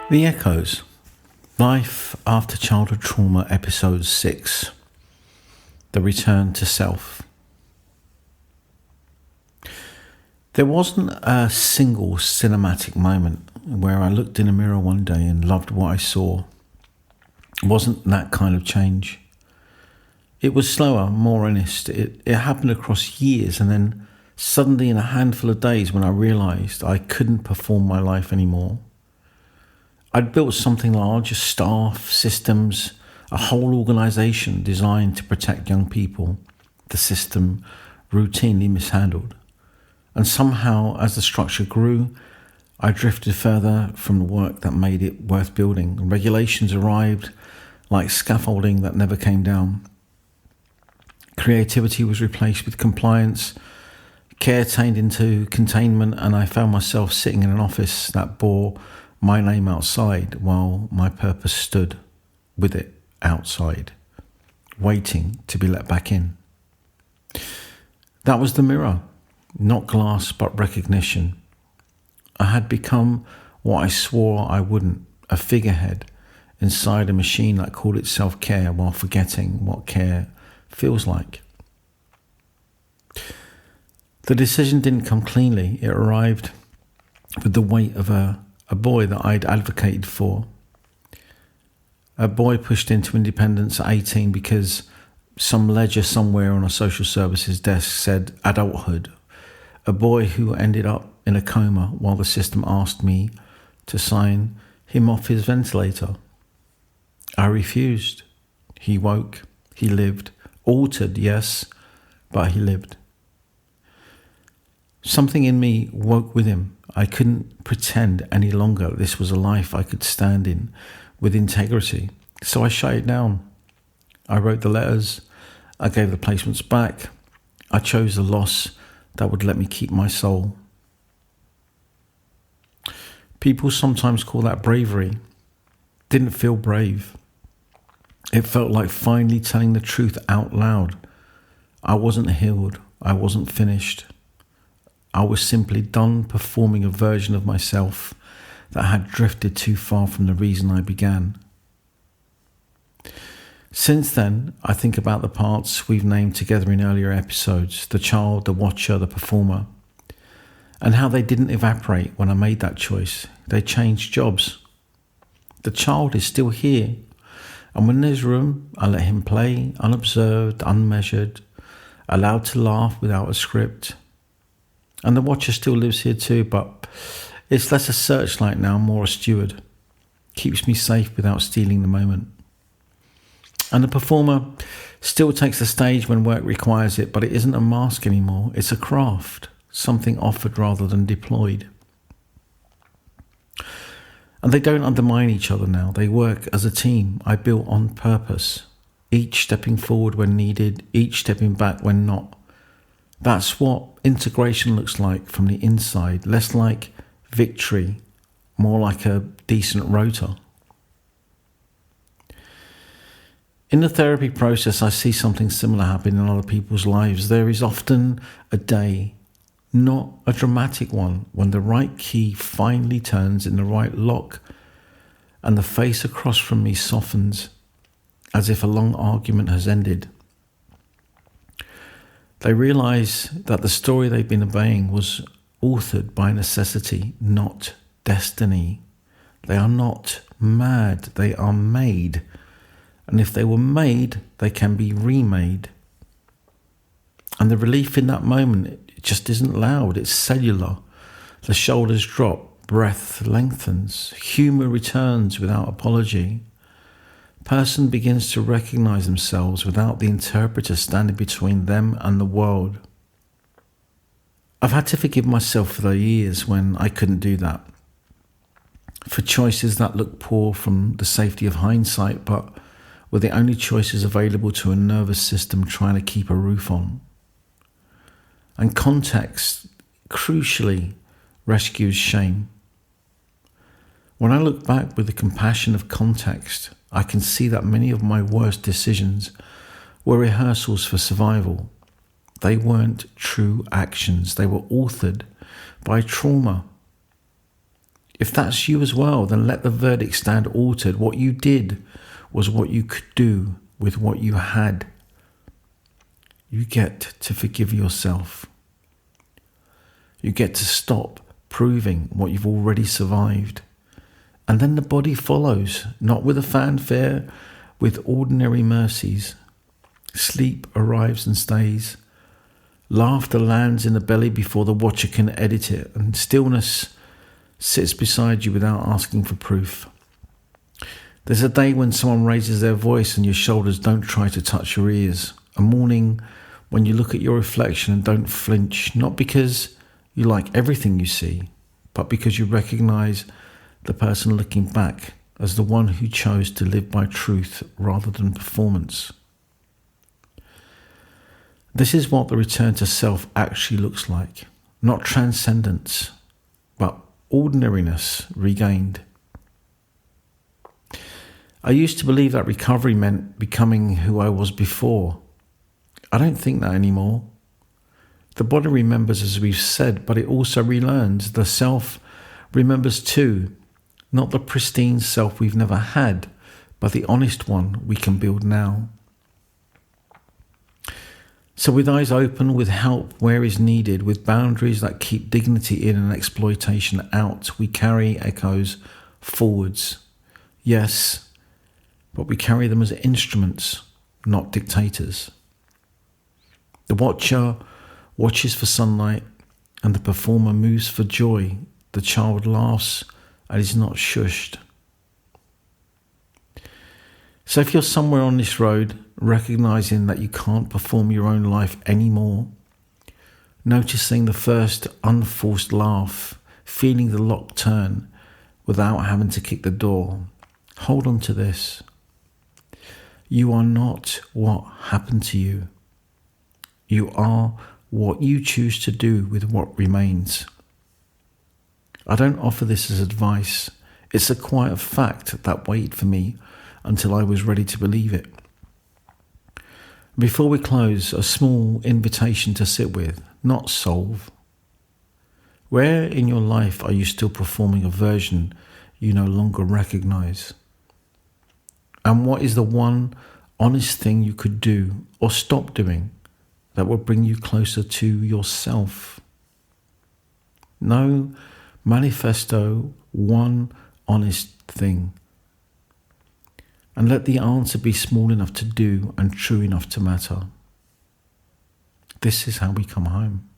The Echoes, Life After Childhood Trauma, Episode 6, The Return to Self. There wasn't a single cinematic moment where I looked in a mirror one day and loved what I saw. It wasn't that kind of change. It was slower, more earnest. It happened across years, and then suddenly in a handful of days when I realised I couldn't perform my life anymore. I'd built something large, staff, systems, a whole organisation designed to protect young people. The system routinely mishandled. And somehow, as the structure grew, I drifted further from the work that made it worth building. And regulations arrived like scaffolding that never came down. Creativity was replaced with compliance. Care turned into containment, and I found myself sitting in an office that bore my name outside while my purpose stood with it outside, waiting to be let back in. That was the mirror, not glass but recognition. I had become what I swore I wouldn't, a figurehead inside a machine that called itself care while forgetting what care feels like. The decision didn't come cleanly. It arrived with the weight of a boy that I'd advocated for. A boy pushed into independence at 18 because some ledger somewhere on a social services desk said adulthood. A boy who ended up in a coma while the system asked me to sign him off his ventilator. I refused. He woke. He lived. Altered, yes, but he lived. Something in me woke with him. I couldn't pretend any longer this was a life I could stand in with integrity. So I shut it down. I wrote the letters. I gave the placements back. I chose the loss that would let me keep my soul. People sometimes call that bravery. Didn't feel brave. It felt like finally telling the truth out loud. I wasn't healed. I wasn't finished. I was simply done performing a version of myself that had drifted too far from the reason I began. Since then, I think about the parts we've named together in earlier episodes, the child, the watcher, the performer, and how they didn't evaporate when I made that choice. They changed jobs. The child is still here, and when there's room, I let him play, unobserved, unmeasured, allowed to laugh without a script. And the watcher still lives here too, but it's less a searchlight now, more a steward. Keeps me safe without stealing the moment. And the performer still takes the stage when work requires it, but it isn't a mask anymore. It's a craft, something offered rather than deployed. And they don't undermine each other now. They work as a team I built on purpose, each stepping forward when needed, each stepping back when not. That's what integration looks like from the inside, less like victory, more like a decent rota. In the therapy process, I see something similar happen in other people's lives. There is often a day, not a dramatic one, when the right key finally turns in the right lock and the face across from me softens as if a long argument has ended. They realise that the story they've been obeying was authored by necessity, not destiny. They are not mad, they are made. And if they were made, they can be remade. And the relief in that moment, it just isn't loud, it's cellular. The shoulders drop, breath lengthens, humour returns without apology. Person begins to recognise themselves without the interpreter standing between them and the world. I've had to forgive myself for the years when I couldn't do that. For choices that look poor from the safety of hindsight, but were the only choices available to a nervous system trying to keep a roof on. And context, crucially, rescues shame. When I look back with the compassion of context, I can see that many of my worst decisions were rehearsals for survival. They weren't true actions. They were authored by trauma. If that's you as well, then let the verdict stand altered. What you did was what you could do with what you had. You get to forgive yourself. You get to stop proving what you've already survived. And then the body follows, not with a fanfare, with ordinary mercies. Sleep arrives and stays. Laughter lands in the belly before the watcher can edit it, and stillness sits beside you without asking for proof. There's a day when someone raises their voice and your shoulders don't try to touch your ears. A morning when you look at your reflection and don't flinch, not because you like everything you see, but because you recognize the person looking back as the one who chose to live by truth rather than performance. This is what the return to self actually looks like. Not transcendence, but ordinariness regained. I used to believe that recovery meant becoming who I was before. I don't think that anymore. The body remembers, as we've said, but it also relearns. The self remembers too, not the pristine self we've never had, but the honest one we can build now. So with eyes open, with help where is needed, with boundaries that keep dignity in and exploitation out, we carry echoes forwards. Yes, but we carry them as instruments, not dictators. The watcher watches for sunlight and the performer moves for joy. The child laughs and is not shushed. So if you're somewhere on this road, recognizing that you can't perform your own life anymore, noticing the first unforced laugh, feeling the lock turn without having to kick the door, hold on to this. You are not what happened to you. You are what you choose to do with what remains. I don't offer this as advice. It's a quiet fact that waited for me until I was ready to believe it. Before we close, a small invitation to sit with, not solve. Where in your life are you still performing a version you no longer recognize? And what is the one honest thing you could do or stop doing that will bring you closer to yourself? No manifesto, one honest thing. And let the answer be small enough to do and true enough to matter. This is how we come home.